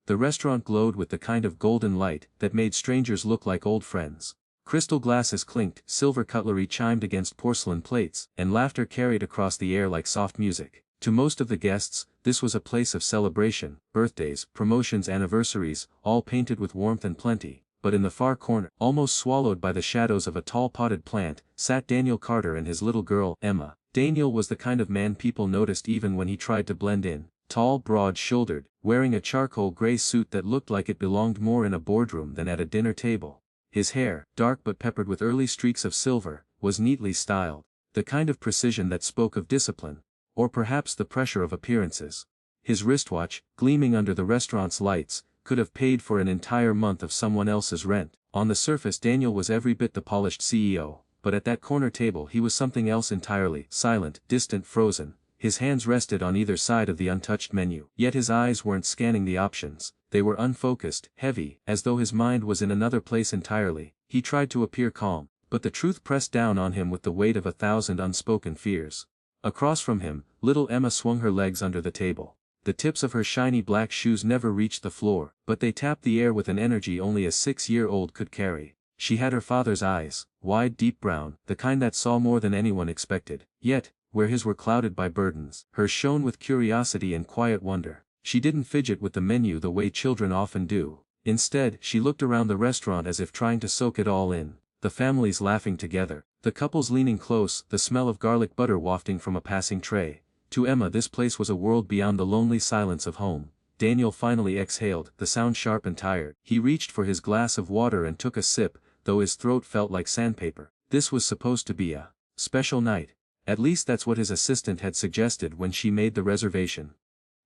The restaurant glowed with the kind of golden light that made strangers look like old friends. Crystal glasses clinked, silver cutlery chimed against porcelain plates, and laughter carried across the air like soft music. To most of the guests, this was a place of celebration, birthdays, promotions, anniversaries, all painted with warmth and plenty. But in the far corner, almost swallowed by the shadows of a tall potted plant, sat Daniel Carter and his little girl, Emma. Daniel was the kind of man people noticed even when he tried to blend in. Tall, broad-shouldered, wearing a charcoal gray suit that looked like it belonged more in a boardroom than at a dinner table. His hair, dark but peppered with early streaks of silver, was neatly styled, the kind of precision that spoke of discipline, or perhaps the pressure of appearances. His wristwatch, gleaming under the restaurant's lights, could have paid for an entire month of someone else's rent. On the surface Daniel was every bit the polished CEO, but at that corner table he was something else entirely, silent, distant, frozen. His hands rested on either side of the untouched menu. Yet his eyes weren't scanning the options, they were unfocused, heavy, as though his mind was in another place entirely. He tried to appear calm, but the truth pressed down on him with the weight of 1,000 unspoken fears. Across from him, little Emma swung her legs under the table. The tips of her shiny black shoes never reached the floor, but they tapped the air with an energy only a 6-year-old could carry. She had her father's eyes, wide, deep brown, the kind that saw more than anyone expected. Yet, where his were clouded by burdens, hers shone with curiosity and quiet wonder. She didn't fidget with the menu the way children often do. Instead, she looked around the restaurant as if trying to soak it all in. The families laughing together, the couples leaning close, the smell of garlic butter wafting from a passing tray. To Emma this place was a world beyond the lonely silence of home. Daniel finally exhaled, the sound sharp and tired. He reached for his glass of water and took a sip, though his throat felt like sandpaper. This was supposed to be a special night. At least that's what his assistant had suggested when she made the reservation.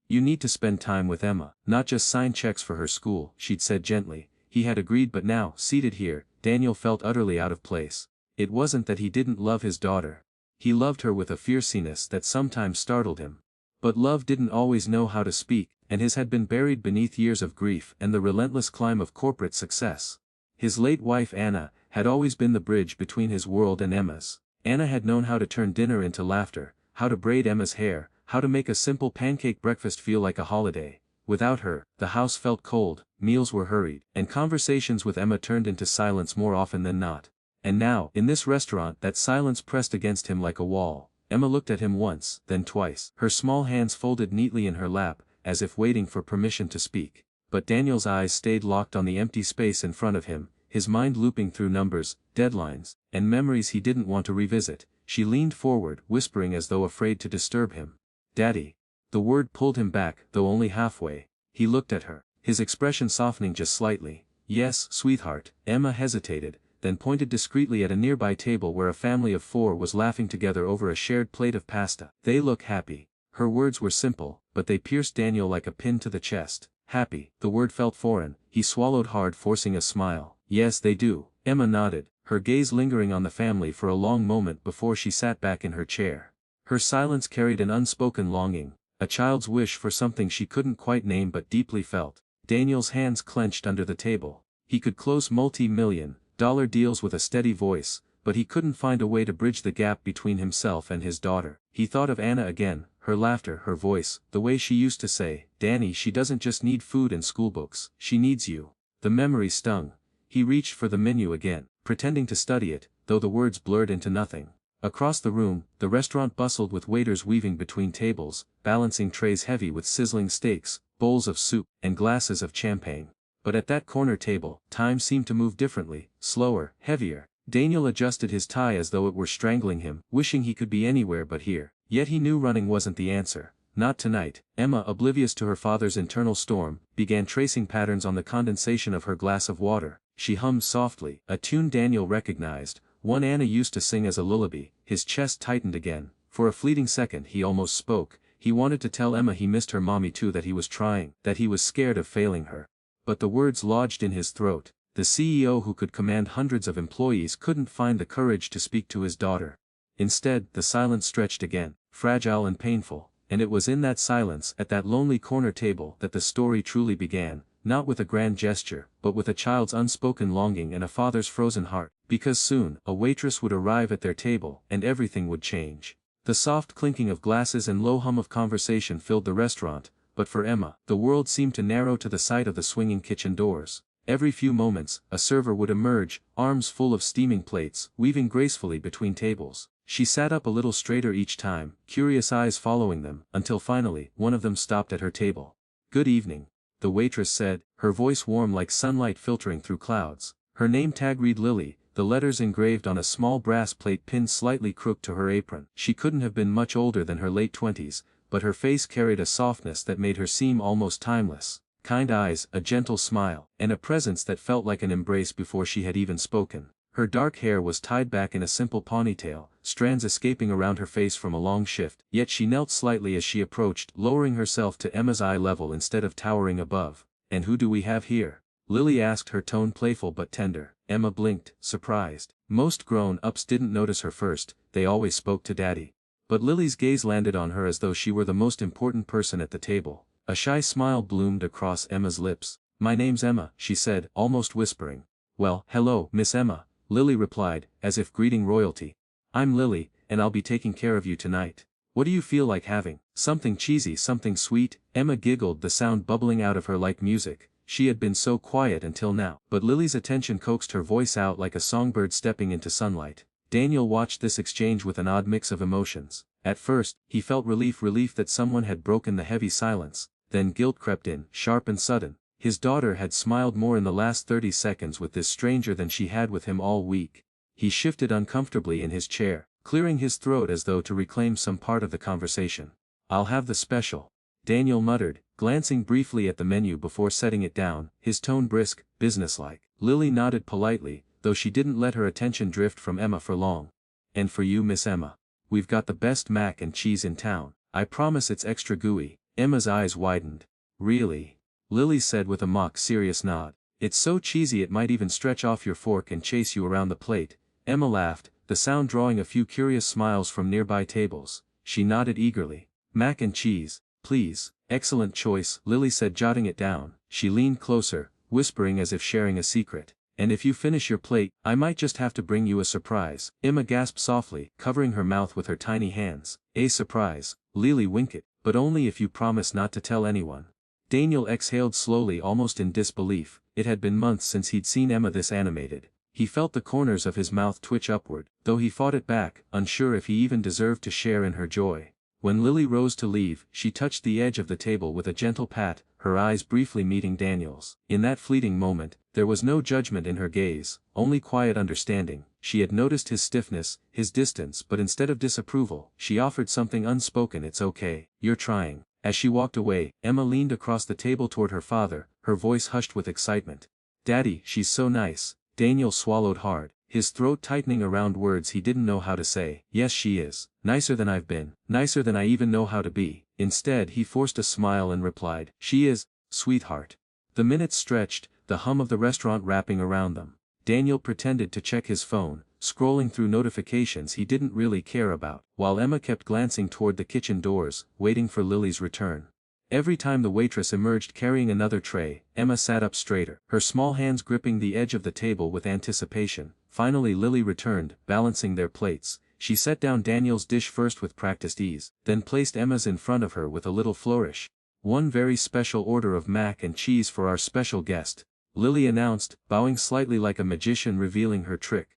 You need to spend time with Emma, not just sign checks for her school, she'd said gently. He had agreed, but now, seated here, Daniel felt utterly out of place. It wasn't that he didn't love his daughter. He loved her with a fierceness that sometimes startled him. But love didn't always know how to speak, and his had been buried beneath years of grief and the relentless climb of corporate success. His late wife Anna had always been the bridge between his world and Emma's. Anna had known how to turn dinner into laughter, how to braid Emma's hair, how to make a simple pancake breakfast feel like a holiday. Without her, the house felt cold, meals were hurried, and conversations with Emma turned into silence more often than not. And now, in this restaurant, that silence pressed against him like a wall. Emma looked at him once, then twice, her small hands folded neatly in her lap, as if waiting for permission to speak. But Daniel's eyes stayed locked on the empty space in front of him, his mind looping through numbers, deadlines, and memories he didn't want to revisit. She leaned forward, whispering as though afraid to disturb him. "Daddy." The word pulled him back, though only halfway. He looked at her, his expression softening just slightly. "Yes, sweetheart." Emma hesitated, then pointed discreetly at a nearby table where a family of 4 was laughing together over a shared plate of pasta. "They look happy." Her words were simple, but they pierced Daniel like a pin to the chest. Happy, the word felt foreign. He swallowed hard, forcing a smile. "Yes, they do." Emma nodded, her gaze lingering on the family for a long moment before she sat back in her chair. Her silence carried an unspoken longing, a child's wish for something she couldn't quite name but deeply felt. Daniel's hands clenched under the table. He could close multi-million-dollar deals with a steady voice, but he couldn't find a way to bridge the gap between himself and his daughter. He thought of Anna again, her laughter, her voice, the way she used to say, "Danny, she doesn't just need food and schoolbooks, she needs you." The memory stung. He reached for the menu again, pretending to study it, though the words blurred into nothing. Across the room, the restaurant bustled with waiters weaving between tables, balancing trays heavy with sizzling steaks, bowls of soup, and glasses of champagne. But at that corner table, time seemed to move differently, slower, heavier. Daniel adjusted his tie as though it were strangling him, wishing he could be anywhere but here. Yet he knew running wasn't the answer. Not tonight. Emma, oblivious to her father's internal storm, began tracing patterns on the condensation of her glass of water. She hummed softly, a tune Daniel recognized, one Anna used to sing as a lullaby. His chest tightened again. For a fleeting second he almost spoke. He wanted to tell Emma he missed her mommy too, that he was trying, that he was scared of failing her. But the words lodged in his throat. The CEO who could command hundreds of employees couldn't find the courage to speak to his daughter. Instead, the silence stretched again, fragile and painful, and it was in that silence, at that lonely corner table, that the story truly began. Not with a grand gesture, but with a child's unspoken longing and a father's frozen heart. Because soon, a waitress would arrive at their table, and everything would change. The soft clinking of glasses and low hum of conversation filled the restaurant, but for Emma, the world seemed to narrow to the sight of the swinging kitchen doors. Every few moments, a server would emerge, arms full of steaming plates, weaving gracefully between tables. She sat up a little straighter each time, curious eyes following them, until finally, one of them stopped at her table. "Good evening," the waitress said, her voice warm like sunlight filtering through clouds. Her name tag read Lily, the letters engraved on a small brass plate pinned slightly crooked to her apron. She couldn't have been much older than her late 20s, but her face carried a softness that made her seem almost timeless. Kind eyes, a gentle smile, and a presence that felt like an embrace before she had even spoken. Her dark hair was tied back in a simple ponytail, strands escaping around her face from a long shift, yet she knelt slightly as she approached, lowering herself to Emma's eye level instead of towering above. "And who do we have here?" Lily asked, her tone playful but tender. Emma blinked, surprised. Most grown-ups didn't notice her first, they always spoke to Daddy. But Lily's gaze landed on her as though she were the most important person at the table. A shy smile bloomed across Emma's lips. "My name's Emma," she said, almost whispering. "Well, hello, Miss Emma," Lily replied, as if greeting royalty. "I'm Lily, and I'll be taking care of you tonight. What do you feel like having? Something cheesy, something sweet?" Emma giggled, the sound bubbling out of her like music. She had been so quiet until now, but Lily's attention coaxed her voice out like a songbird stepping into sunlight. Daniel watched this exchange with an odd mix of emotions. At first, he felt relief that someone had broken the heavy silence, then guilt crept in, sharp and sudden. His daughter had smiled more in the last 30 seconds with this stranger than she had with him all week. He shifted uncomfortably in his chair, clearing his throat as though to reclaim some part of the conversation. "I'll have the special," Daniel muttered, glancing briefly at the menu before setting it down, his tone brisk, businesslike. Lily nodded politely, though she didn't let her attention drift from Emma for long. "And for you, Miss Emma, we've got the best mac and cheese in town. I promise it's extra gooey." Emma's eyes widened. "Really?" Lily said with a mock-serious nod. "It's so cheesy it might even stretch off your fork and chase you around the plate." Emma laughed, the sound drawing a few curious smiles from nearby tables. She nodded eagerly. "Mac and cheese, please." "Excellent choice," Lily said, jotting it down. She leaned closer, whispering as if sharing a secret. "And if you finish your plate, I might just have to bring you a surprise." Emma gasped softly, covering her mouth with her tiny hands. "A surprise?" Lily winked. "But only if you promise not to tell anyone." Daniel exhaled slowly, almost in disbelief. It had been months since he'd seen Emma this animated. He felt the corners of his mouth twitch upward, though he fought it back, unsure if he even deserved to share in her joy. When Lily rose to leave, she touched the edge of the table with a gentle pat, her eyes briefly meeting Daniel's. In that fleeting moment, there was no judgment in her gaze, only quiet understanding. She had noticed his stiffness, his distance, but instead of disapproval, she offered something unspoken. "It's okay, you're trying." As she walked away, Emma leaned across the table toward her father, her voice hushed with excitement. "Daddy, she's so nice." Daniel swallowed hard, his throat tightening around words he didn't know how to say. "Yes, she is. Nicer than I've been. Nicer than I even know how to be." Instead, he forced a smile and replied, "She is, sweetheart." The minutes stretched, the hum of the restaurant wrapping around them. Daniel pretended to check his phone, scrolling through notifications he didn't really care about, while Emma kept glancing toward the kitchen doors, waiting for Lily's return. Every time the waitress emerged carrying another tray, Emma sat up straighter, her small hands gripping the edge of the table with anticipation. Finally Lily returned, balancing their plates. She set down Daniel's dish first with practiced ease, then placed Emma's in front of her with a little flourish. "One very special order of mac and cheese for our special guest," Lily announced, bowing slightly like a magician revealing her trick.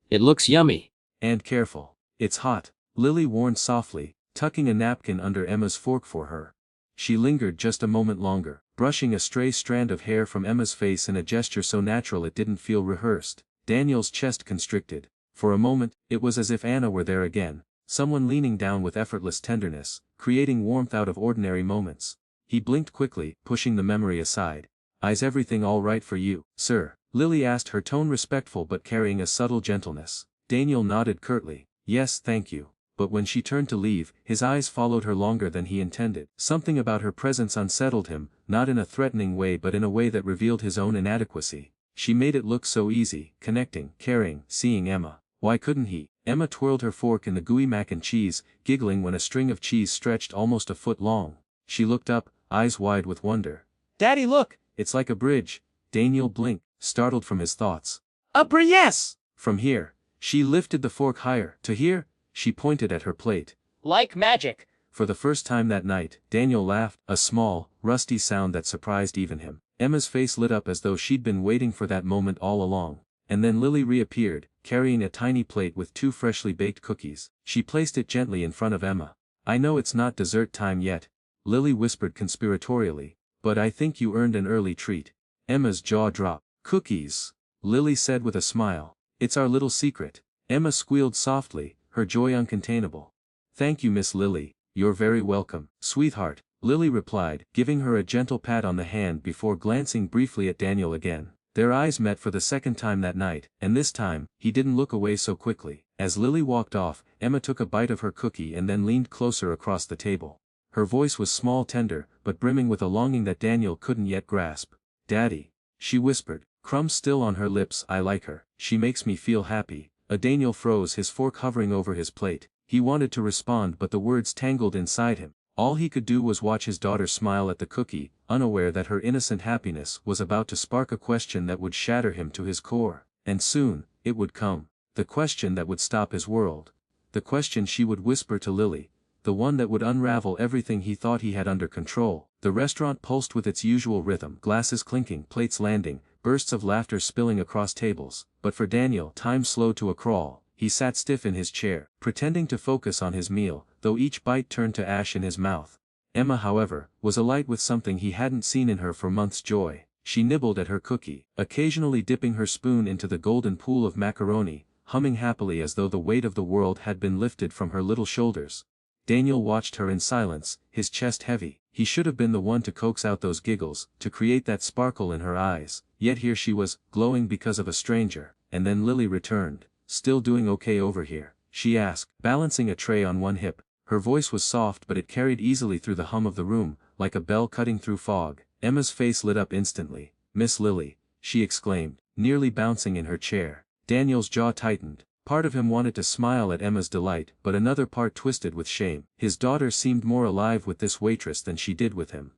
"It looks yummy." "And careful. It's hot," Lily warned softly, tucking a napkin under Emma's fork for her. She lingered just a moment longer, brushing a stray strand of hair from Emma's face in a gesture so natural it didn't feel rehearsed. Daniel's chest constricted. For a moment, it was as if Anna were there again, someone leaning down with effortless tenderness, creating warmth out of ordinary moments. He blinked quickly, pushing the memory aside. "Is everything all right for you, sir?" Lily asked, her tone respectful but carrying a subtle gentleness. Daniel nodded curtly. "Yes, thank you." But when she turned to leave, his eyes followed her longer than he intended. Something about her presence unsettled him, not in a threatening way but in a way that revealed his own inadequacy. She made it look so easy, connecting, caring, seeing Emma. Why couldn't he? Emma twirled her fork in the gooey mac and cheese, giggling when a string of cheese stretched almost a foot long. She looked up, eyes wide with wonder. "Daddy, look! It's like a bridge." Daniel blinked, startled from his thoughts. "A bridge, yes!" From here. She lifted the fork higher. "To here?" She pointed at her plate. "Like magic. For the first time that night, Daniel laughed, a small, rusty sound that surprised even him. Emma's face lit up as though she'd been waiting for that moment all along. And then Lily reappeared, carrying a tiny plate with 2 freshly baked cookies. She placed it gently in front of Emma. "I know it's not dessert time yet," Lily whispered conspiratorially, "but I think you earned an early treat." Emma's jaw dropped. "Cookies," Lily said with a smile. "It's our little secret." Emma squealed softly, her joy uncontainable. "Thank you, Miss Lily, you're very welcome, sweetheart," Lily replied, giving her a gentle pat on the hand before glancing briefly at Daniel again. Their eyes met for the second time that night, and this time, he didn't look away so quickly. As Lily walked off, Emma took a bite of her cookie and then leaned closer across the table. Her voice was small, tender, but brimming with a longing that Daniel couldn't yet grasp. "Daddy," she whispered, crumbs still on her lips. "I like her, she makes me feel happy." Daniel froze, his fork hovering over his plate. He wanted to respond but the words tangled inside him. All he could do was watch his daughter smile at the cookie, unaware that her innocent happiness was about to spark a question that would shatter him to his core. And soon, it would come. The question that would stop his world. The question she would whisper to Lily. The one that would unravel everything he thought he had under control. The restaurant pulsed with its usual rhythm, glasses clinking, plates landing, bursts of laughter spilling across tables. But for Daniel, time slowed to a crawl. He sat stiff in his chair, pretending to focus on his meal, though each bite turned to ash in his mouth. Emma, however, was alight with something he hadn't seen in her for months: joy. She nibbled at her cookie, occasionally dipping her spoon into the golden pool of macaroni, humming happily as though the weight of the world had been lifted from her little shoulders. Daniel watched her in silence, his chest heavy. He should have been the one to coax out those giggles, to create that sparkle in her eyes, yet here she was, glowing because of a stranger. And then Lily returned. "Still doing okay over here?" she asked, balancing a tray on one hip. Her voice was soft but it carried easily through the hum of the room, like a bell cutting through fog. Emma's face lit up instantly. "Miss Lily," she exclaimed, nearly bouncing in her chair. Daniel's jaw tightened. Part of him wanted to smile at Emma's delight, but another part twisted with shame. His daughter seemed more alive with this waitress than she did with him.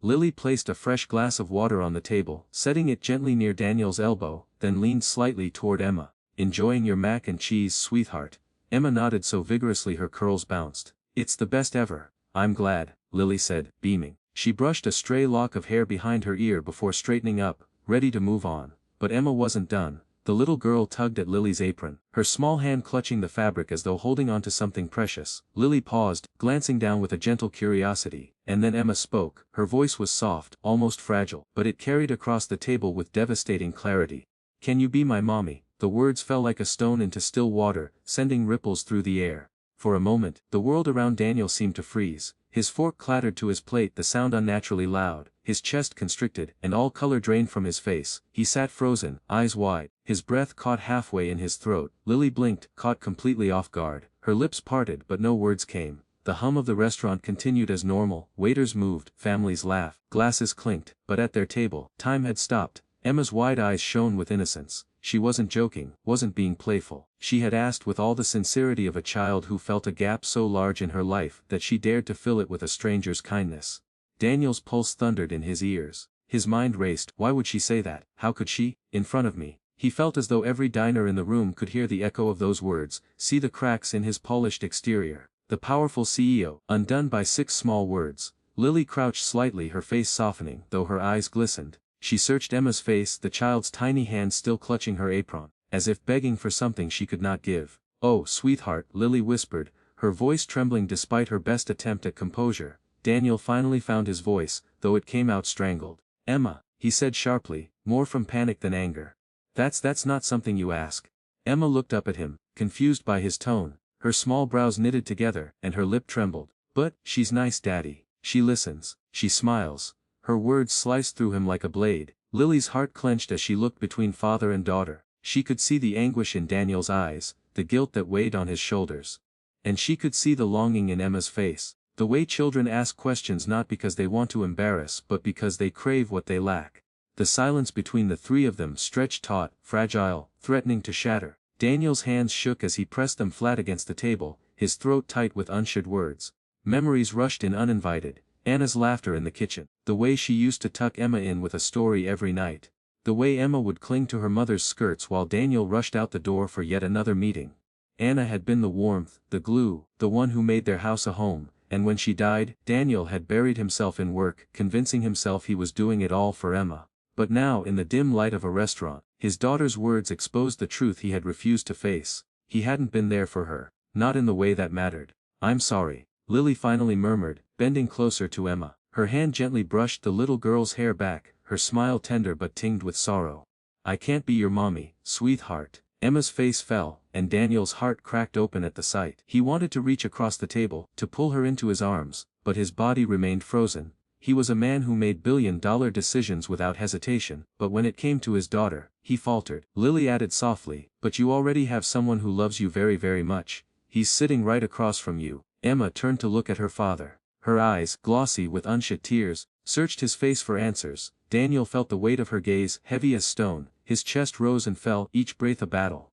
Lily placed a fresh glass of water on the table, setting it gently near Daniel's elbow, then leaned slightly toward Emma. "Enjoying your mac and cheese, sweetheart?" Emma nodded so vigorously her curls bounced. "It's the best ever." "I'm glad," Lily said, beaming. She brushed a stray lock of hair behind her ear before straightening up, ready to move on. But Emma wasn't done. The little girl tugged at Lily's apron, her small hand clutching the fabric as though holding onto something precious. Lily paused, glancing down with a gentle curiosity, and then Emma spoke. Her voice was soft, almost fragile, but it carried across the table with devastating clarity. "Can you be my mommy?" The words fell like a stone into still water, sending ripples through the air. For a moment, the world around Daniel seemed to freeze. His fork clattered to his plate, the sound unnaturally loud, his chest constricted, and all color drained from his face. He sat frozen, eyes wide, his breath caught halfway in his throat. Lily blinked, caught completely off guard. Her lips parted but no words came. The hum of the restaurant continued as normal, waiters moved, families laughed, glasses clinked, but at their table, time had stopped. Emma's wide eyes shone with innocence. She wasn't joking, wasn't being playful. She had asked with all the sincerity of a child who felt a gap so large in her life that she dared to fill it with a stranger's kindness. Daniel's pulse thundered in his ears. His mind raced. Why would she say that? How could she? In front of me. He felt as though every diner in the room could hear the echo of those words, see the cracks in his polished exterior. The powerful CEO, undone by 6 small words. Lily crouched slightly, her face softening, though her eyes glistened. She searched Emma's face, the child's tiny hand still clutching her apron, as if begging for something she could not give. "Oh, sweetheart," Lily whispered, her voice trembling despite her best attempt at composure. Daniel finally found his voice, though it came out strangled. "Emma," he said sharply, more from panic than anger. That's not something you ask." Emma looked up at him, confused by his tone, her small brows knitted together, and her lip trembled. "But, she's nice, Daddy. She listens, she smiles." Her words sliced through him like a blade. Lily's heart clenched as she looked between father and daughter. She could see the anguish in Daniel's eyes, the guilt that weighed on his shoulders. And she could see the longing in Emma's face. The way children ask questions not because they want to embarrass but because they crave what they lack. The silence between the three of them stretched taut, fragile, threatening to shatter. Daniel's hands shook as he pressed them flat against the table, his throat tight with unshed words. Memories rushed in uninvited. Anna's laughter in the kitchen. The way she used to tuck Emma in with a story every night. The way Emma would cling to her mother's skirts while Daniel rushed out the door for yet another meeting. Anna had been the warmth, the glue, the one who made their house a home, and when she died, Daniel had buried himself in work, convincing himself he was doing it all for Emma. But now in the dim light of a restaurant, his daughter's words exposed the truth he had refused to face. He hadn't been there for her, not in the way that mattered. "I'm sorry," Lily finally murmured, bending closer to Emma. Her hand gently brushed the little girl's hair back, her smile tender but tinged with sorrow. "I can't be your mommy, sweetheart." Emma's face fell, and Daniel's heart cracked open at the sight. He wanted to reach across the table, to pull her into his arms, but his body remained frozen. He was a man who made billion-dollar decisions without hesitation, but when it came to his daughter, he faltered. Lily added softly, "But you already have someone who loves you very very much. He's sitting right across from you." Emma turned to look at her father. Her eyes, glossy with unshed tears, searched his face for answers. Daniel felt the weight of her gaze, heavy as stone. His chest rose and fell, each breath a battle.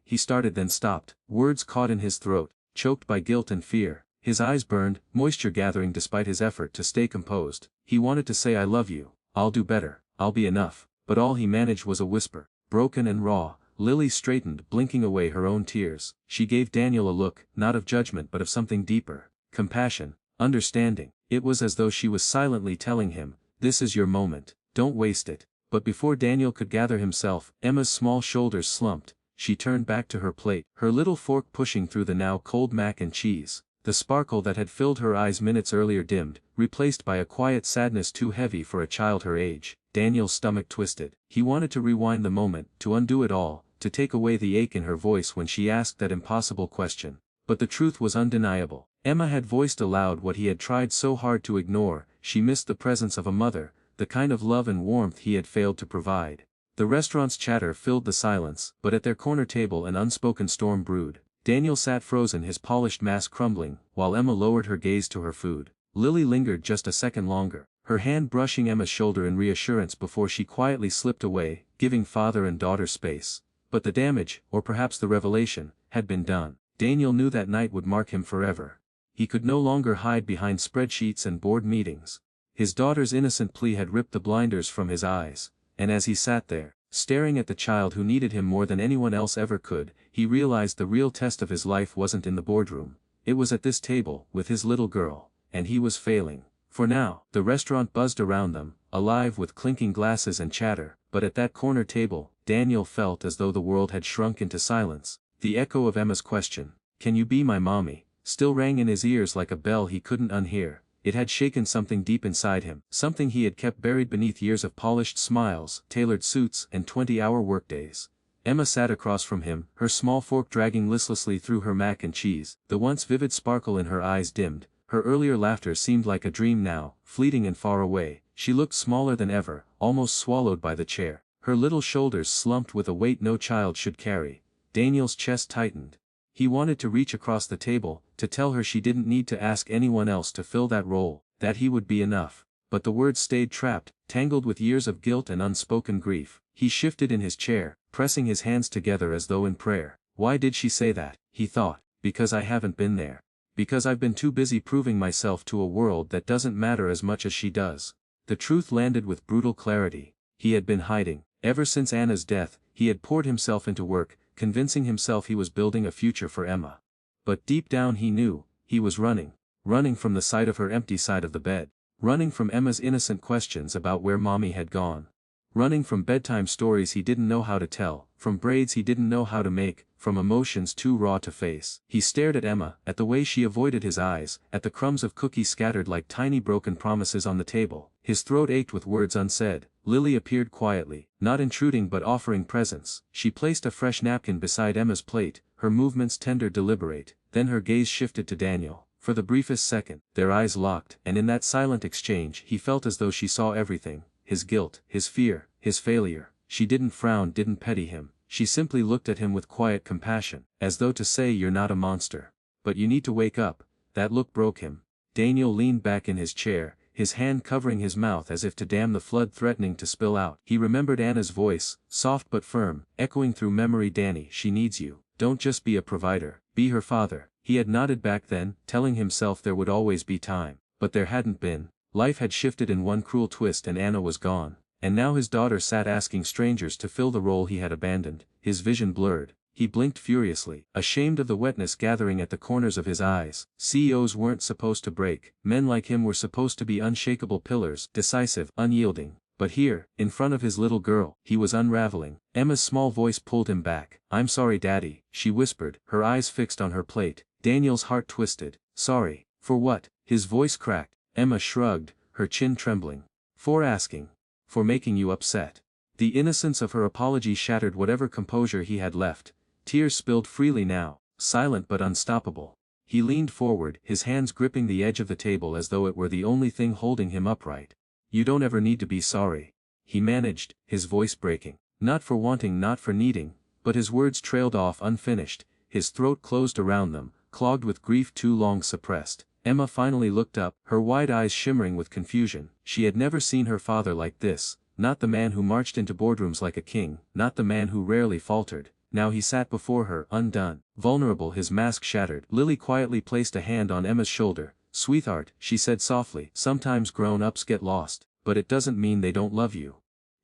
He started then stopped, words caught in his throat, choked by guilt and fear. His eyes burned, moisture gathering despite his effort to stay composed. He wanted to say "I love you, I'll do better, I'll be enough," but all he managed was a whisper, broken and raw. Lily straightened, blinking away her own tears. She gave Daniel a look, not of judgment but of something deeper, compassion, understanding. It was as though she was silently telling him, "This is your moment, don't waste it." But before Daniel could gather himself, Emma's small shoulders slumped. She turned back to her plate, her little fork pushing through the now cold mac and cheese. The sparkle that had filled her eyes minutes earlier dimmed, replaced by a quiet sadness too heavy for a child her age. Daniel's stomach twisted. He wanted to rewind the moment, to undo it all, to take away the ache in her voice when she asked that impossible question. But the truth was undeniable. Emma had voiced aloud what he had tried so hard to ignore. She missed the presence of a mother, the kind of love and warmth he had failed to provide. The restaurant's chatter filled the silence, but at their corner table an unspoken storm brewed. Daniel sat frozen, his polished mask crumbling, while Emma lowered her gaze to her food. Lily lingered just a second longer, her hand brushing Emma's shoulder in reassurance before she quietly slipped away, giving father and daughter space. But the damage, or perhaps the revelation, had been done. Daniel knew that night would mark him forever. He could no longer hide behind spreadsheets and board meetings. His daughter's innocent plea had ripped the blinders from his eyes, and as he sat there, staring at the child who needed him more than anyone else ever could, he realized the real test of his life wasn't in the boardroom. It was at this table, with his little girl, and he was failing. For now, the restaurant buzzed around them, alive with clinking glasses and chatter, but at that corner table, Daniel felt as though the world had shrunk into silence. The echo of Emma's question, "Can you be my mommy?" still rang in his ears like a bell he couldn't unhear. It had shaken something deep inside him, something he had kept buried beneath years of polished smiles, tailored suits, and 20-hour workdays. Emma sat across from him, her small fork dragging listlessly through her mac and cheese. The once vivid sparkle in her eyes dimmed. Her earlier laughter seemed like a dream now, fleeting and far away. She looked smaller than ever, almost swallowed by the chair. Her little shoulders slumped with a weight no child should carry. Daniel's chest tightened. He wanted to reach across the table, to tell her she didn't need to ask anyone else to fill that role, that he would be enough. But the words stayed trapped, tangled with years of guilt and unspoken grief. He shifted in his chair, pressing his hands together as though in prayer. Why did she say that, he thought. Because I haven't been there. Because I've been too busy proving myself to a world that doesn't matter as much as she does. The truth landed with brutal clarity. He had been hiding. Ever since Anna's death, he had poured himself into work, convincing himself he was building a future for Emma. But deep down he knew, he was running. Running from the sight of her empty side of the bed. Running from Emma's innocent questions about where mommy had gone. Running from bedtime stories he didn't know how to tell, from braids he didn't know how to make, from emotions too raw to face. He stared at Emma, at the way she avoided his eyes, at the crumbs of cookies scattered like tiny broken promises on the table. His throat ached with words unsaid. Lily appeared quietly, not intruding but offering presence. She placed a fresh napkin beside Emma's plate, her movements tender, deliberate. Then her gaze shifted to Daniel. For the briefest second, their eyes locked, and in that silent exchange he felt as though she saw everything. His guilt, his fear, his failure. She didn't frown, didn't pity him. She simply looked at him with quiet compassion, as though to say, "You're not a monster. But you need to wake up." That look broke him. Daniel leaned back in his chair, his hand covering his mouth as if to dam the flood threatening to spill out. He remembered Anna's voice, soft but firm, echoing through memory, "Danny, she needs you. Don't just be a provider, be her father." He had nodded back then, telling himself there would always be time. But there hadn't been. Life had shifted in one cruel twist and Anna was gone. And now his daughter sat asking strangers to fill the role he had abandoned. His vision blurred. He blinked furiously, ashamed of the wetness gathering at the corners of his eyes. CEOs weren't supposed to break, men like him were supposed to be unshakable pillars, decisive, unyielding. But here, in front of his little girl, he was unraveling. Emma's small voice pulled him back. "I'm sorry, Daddy," she whispered, her eyes fixed on her plate. Daniel's heart twisted. "Sorry? For what?" His voice cracked. Emma shrugged, her chin trembling. "For asking. For making you upset." The innocence of her apology shattered whatever composure he had left. Tears spilled freely now, silent but unstoppable. He leaned forward, his hands gripping the edge of the table as though it were the only thing holding him upright. "You don't ever need to be sorry," he managed, his voice breaking. Not for wanting, not for needing, but his words trailed off unfinished, his throat closed around them, clogged with grief too long suppressed. Emma finally looked up, her wide eyes shimmering with confusion. She had never seen her father like this, not the man who marched into boardrooms like a king, not the man who rarely faltered. Now he sat before her, undone, vulnerable, his mask shattered. Lily quietly placed a hand on Emma's shoulder. "Sweetheart," she said softly, "sometimes grown-ups get lost, but it doesn't mean they don't love you."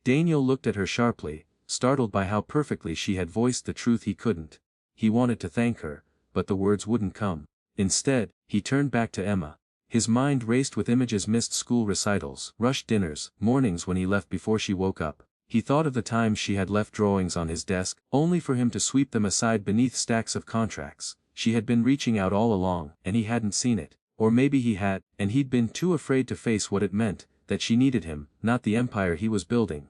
Daniel looked at her sharply, startled by how perfectly she had voiced the truth he couldn't. He wanted to thank her, but the words wouldn't come. Instead, he turned back to Emma. His mind raced with images, missed school recitals, rushed dinners, mornings when he left before she woke up. He thought of the times she had left drawings on his desk, only for him to sweep them aside beneath stacks of contracts. She had been reaching out all along, and he hadn't seen it. Or maybe he had, and he'd been too afraid to face what it meant, that she needed him, not the empire he was building.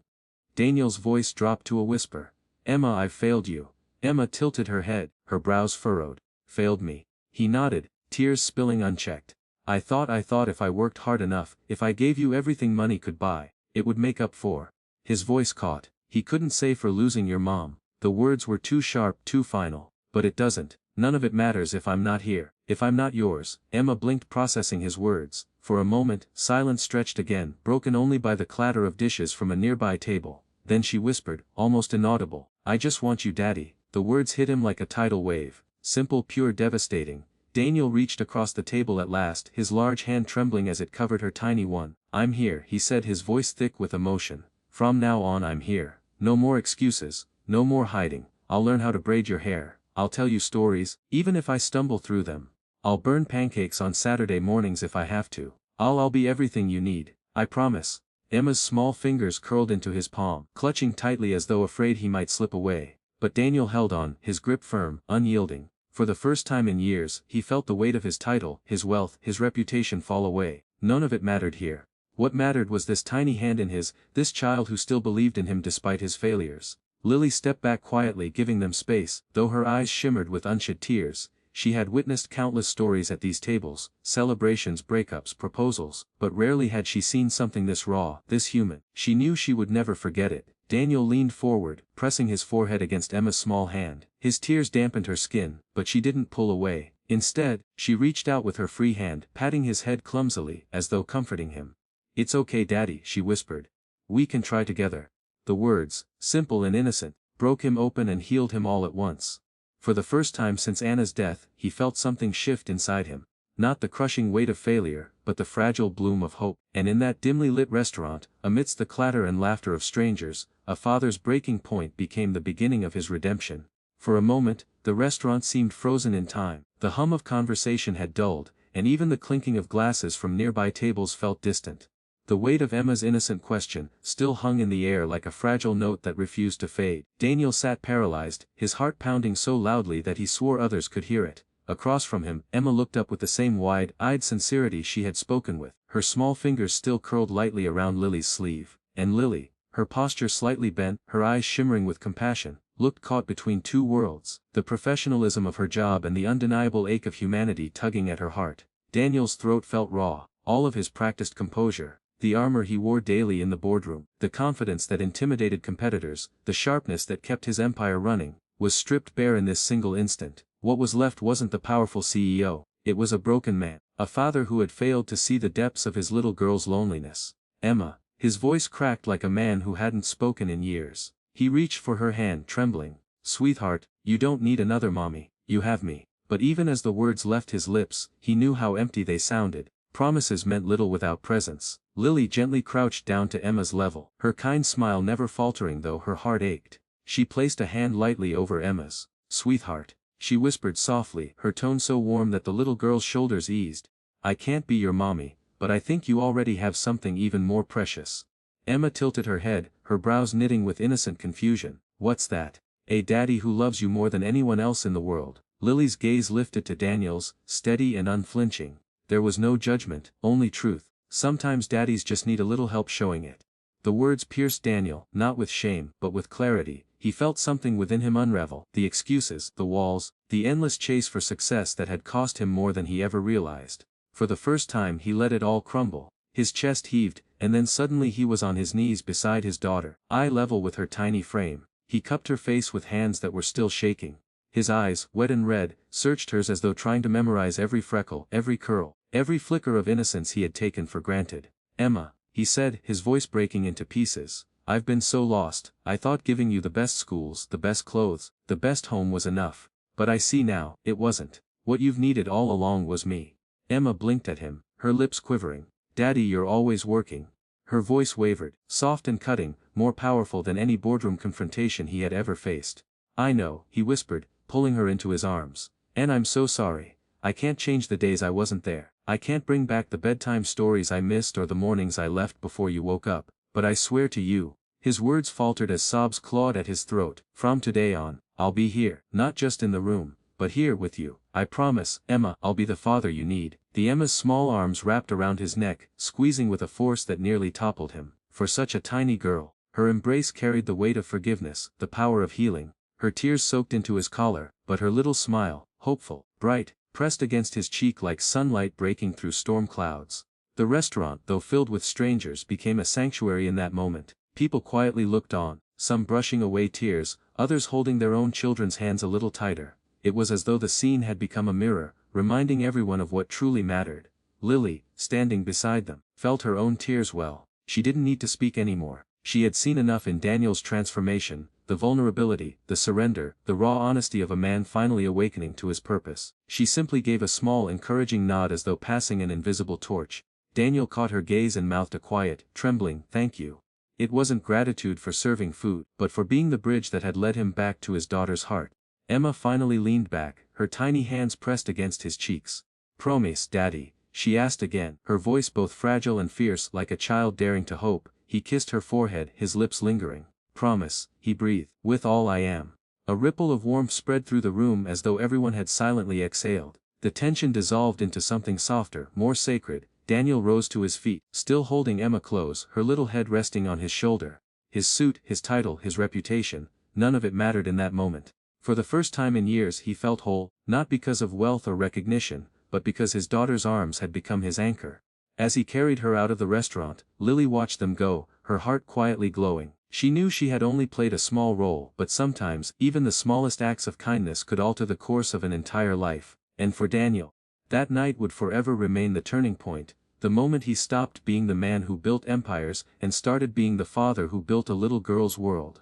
Daniel's voice dropped to a whisper. "Emma, I've failed you." Emma tilted her head, her brows furrowed. "Failed me?" He nodded, tears spilling unchecked. I thought if I worked hard enough, if I gave you everything money could buy, it would make up for." His voice caught. He couldn't say for losing your mom. The words were too sharp, too final. "But it doesn't. None of it matters if I'm not here, if I'm not yours." Emma blinked, processing his words. For a moment, silence stretched again, broken only by the clatter of dishes from a nearby table. Then she whispered, almost inaudible, "I just want you, Daddy." The words hit him like a tidal wave. Simple, pure, devastating. Daniel reached across the table at last, his large hand trembling as it covered her tiny one. "I'm here," he said, his voice thick with emotion. "From now on I'm here. No more excuses, no more hiding. I'll learn how to braid your hair. I'll tell you stories, even if I stumble through them. I'll burn pancakes on Saturday mornings if I have to. I'll be everything you need. I promise." Emma's small fingers curled into his palm, clutching tightly as though afraid he might slip away. But Daniel held on, his grip firm, unyielding. For the first time in years, he felt the weight of his title, his wealth, his reputation fall away. None of it mattered here. What mattered was this tiny hand in his, this child who still believed in him despite his failures. Lily stepped back quietly, giving them space, though her eyes shimmered with unshed tears. She had witnessed countless stories at these tables, celebrations, breakups, proposals, but rarely had she seen something this raw, this human. She knew she would never forget it. Daniel leaned forward, pressing his forehead against Emma's small hand. His tears dampened her skin, but she didn't pull away. Instead, she reached out with her free hand, patting his head clumsily, as though comforting him. "It's okay, Daddy," she whispered. "We can try together." The words, simple and innocent, broke him open and healed him all at once. For the first time since Anna's death, he felt something shift inside him. Not the crushing weight of failure, but the fragile bloom of hope. And in that dimly lit restaurant, amidst the clatter and laughter of strangers, a father's breaking point became the beginning of his redemption. For a moment, the restaurant seemed frozen in time. The hum of conversation had dulled, and even the clinking of glasses from nearby tables felt distant. The weight of Emma's innocent question still hung in the air like a fragile note that refused to fade. Daniel sat paralyzed, his heart pounding so loudly that he swore others could hear it. Across from him, Emma looked up with the same wide-eyed sincerity she had spoken with, her small fingers still curled lightly around Lily's sleeve. And Lily, her posture slightly bent, her eyes shimmering with compassion, looked caught between two worlds, the professionalism of her job and the undeniable ache of humanity tugging at her heart. Daniel's throat felt raw, all of his practiced composure, the armor he wore daily in the boardroom, the confidence that intimidated competitors, the sharpness that kept his empire running, was stripped bare in this single instant. What was left wasn't the powerful CEO, it was a broken man, a father who had failed to see the depths of his little girl's loneliness. "Emma," his voice cracked like a man who hadn't spoken in years. He reached for her hand, trembling. "Sweetheart, you don't need another mommy, you have me." But even as the words left his lips, he knew how empty they sounded. Promises meant little without presence. Lily gently crouched down to Emma's level, her kind smile never faltering though her heart ached. She placed a hand lightly over Emma's. Sweetheart, she whispered softly, her tone so warm that the little girl's shoulders eased. I can't be your mommy, but I think you already have something even more precious. Emma tilted her head, her brows knitting with innocent confusion. What's that? A daddy who loves you more than anyone else in the world. Lily's gaze lifted to Daniel's, steady and unflinching. There was no judgment, only truth. Sometimes daddies just need a little help showing it. The words pierced Daniel, not with shame, but with clarity. He felt something within him unravel, the excuses, the walls, the endless chase for success that had cost him more than he ever realized. For the first time he let it all crumble. His chest heaved, and then suddenly he was on his knees beside his daughter, eye level with her tiny frame. He cupped her face with hands that were still shaking. His eyes, wet and red, searched hers as though trying to memorize every freckle, every curl, every flicker of innocence he had taken for granted. Emma, he said, his voice breaking into pieces. I've been so lost. I thought giving you the best schools, the best clothes, the best home was enough. But I see now, it wasn't. What you've needed all along was me. Emma blinked at him, her lips quivering. Daddy, you're always working. Her voice wavered, soft and cutting, more powerful than any boardroom confrontation he had ever faced. I know, he whispered, pulling her into his arms. And I'm so sorry. I can't change the days I wasn't there. I can't bring back the bedtime stories I missed or the mornings I left before you woke up. But I swear to you. His words faltered as sobs clawed at his throat. From today on, I'll be here, not just in the room, but here with you. I promise, Emma, I'll be the father you need. Emma's small arms wrapped around his neck, squeezing with a force that nearly toppled him. For such a tiny girl, her embrace carried the weight of forgiveness, the power of healing. Her tears soaked into his collar, but her little smile, hopeful, bright, pressed against his cheek like sunlight breaking through storm clouds. The restaurant, though filled with strangers, became a sanctuary in that moment. People quietly looked on, some brushing away tears, others holding their own children's hands a little tighter. It was as though the scene had become a mirror, reminding everyone of what truly mattered. Lily, standing beside them, felt her own tears well. She didn't need to speak anymore. She had seen enough in Daniel's transformation, the vulnerability, the surrender, the raw honesty of a man finally awakening to his purpose. She simply gave a small encouraging nod as though passing an invisible torch. Daniel caught her gaze and mouthed a quiet, trembling, thank you. It wasn't gratitude for serving food, but for being the bridge that had led him back to his daughter's heart. Emma finally leaned back, her tiny hands pressed against his cheeks. Promise, Daddy, she asked again, her voice both fragile and fierce like a child daring to hope. He kissed her forehead, his lips lingering. Promise, he breathed, with all I am. A ripple of warmth spread through the room as though everyone had silently exhaled. The tension dissolved into something softer, more sacred. Daniel rose to his feet, still holding Emma close, her little head resting on his shoulder. His suit, his title, his reputation, none of it mattered in that moment. For the first time in years he felt whole, not because of wealth or recognition, but because his daughter's arms had become his anchor. As he carried her out of the restaurant, Lily watched them go, her heart quietly glowing. She knew she had only played a small role, but sometimes, even the smallest acts of kindness could alter the course of an entire life. And for Daniel, that night would forever remain the turning point, the moment he stopped being the man who built empires and started being the father who built a little girl's world.